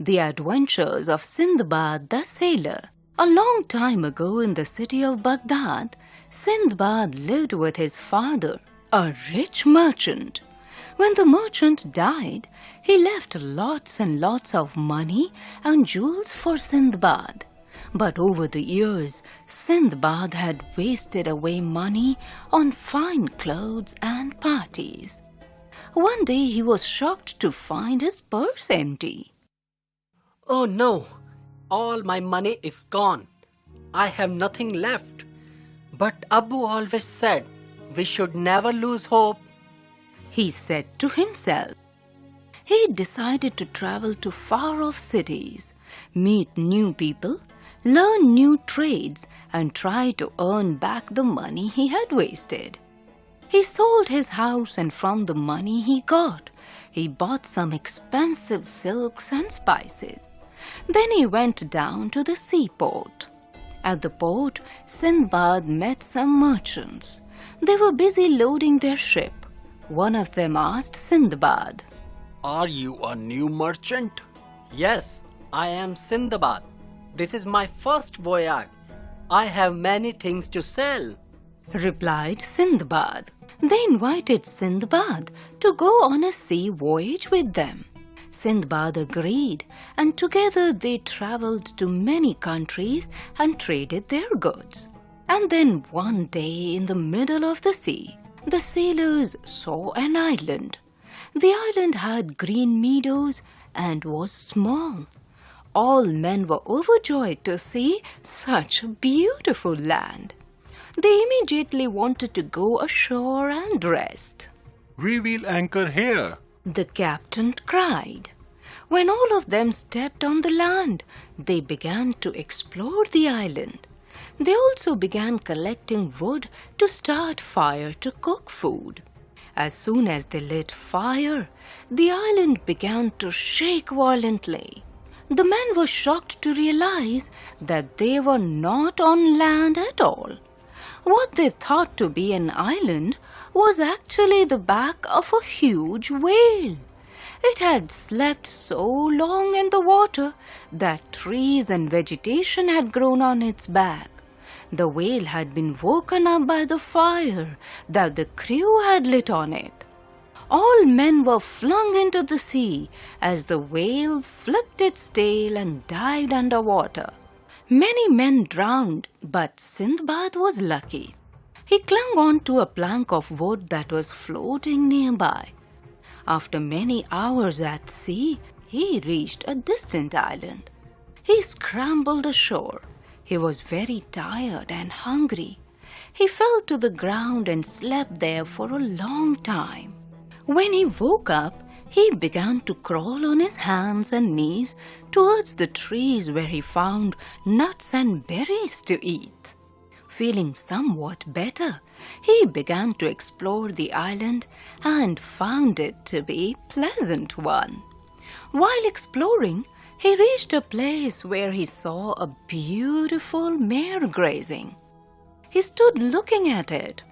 The Adventures of Sindbad the Sailor. A long time ago in the city of Baghdad, Sindbad lived with his father, a rich merchant. When the merchant died, he left lots and lots of money and jewels for Sindbad. But over the years, Sindbad had wasted away money on fine clothes and parties. One day he was shocked to find his purse empty. Oh no! All my money is gone. I have nothing left. But Abu always said we should never lose hope. He said to himself. He decided to travel to far-off cities, meet new people, learn new trades, and try to earn back the money he had wasted. He sold his house, and from the money he got, he bought some expensive silks and spices. Then he went down to the seaport. At the port, Sindbad met some merchants. They were busy loading their ship. One of them asked Sindbad, Are you a new merchant? Yes, I am Sindbad. This is my first voyage. I have many things to sell, replied Sindbad. They invited Sindbad to go on a sea voyage with them. Sindbad agreed, and together they travelled to many countries and traded their goods. And then one day in the middle of the sea, the sailors saw an island. The island had green meadows and was small. All men were overjoyed to see such a beautiful land. They immediately wanted to go ashore and rest. We will anchor here, the captain cried. When all of them stepped on the land, they began to explore the island. They also began collecting wood to start fire to cook food. As soon as they lit fire, the island began to shake violently. The men were shocked to realize that they were not on land at all. What they thought to be an island was actually the back of a huge whale. It had slept so long in the water that trees and vegetation had grown on its back. The whale had been woken up by the fire that the crew had lit on it. All men were flung into the sea as the whale flipped its tail and dived underwater. Many men drowned, but Sindbad was lucky. He clung on to a plank of wood that was floating nearby. After many hours at sea, he reached a distant island. He scrambled ashore. He was very tired and hungry. He fell to the ground and slept there for a long time. When he woke up, he began to crawl on his hands and knees towards the trees where he found nuts and berries to eat. Feeling somewhat better, he began to explore the island and found it to be a pleasant one. While exploring, he reached a place where he saw a beautiful mare grazing. He stood looking at it.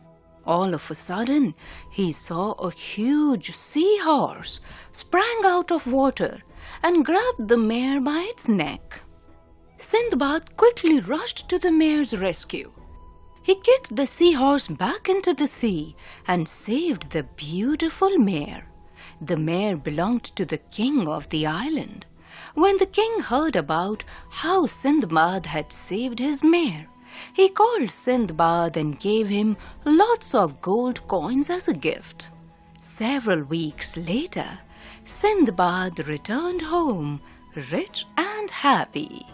All of a sudden, he saw a huge seahorse sprang out of water and grabbed the mare by its neck. Sindbad quickly rushed to the mare's rescue. He kicked the seahorse back into the sea and saved the beautiful mare. The mare belonged to the king of the island. When the king heard about how Sindbad had saved his mare, he called Sindbad and gave him lots of gold coins as a gift. Several weeks later, Sindbad returned home, rich and happy.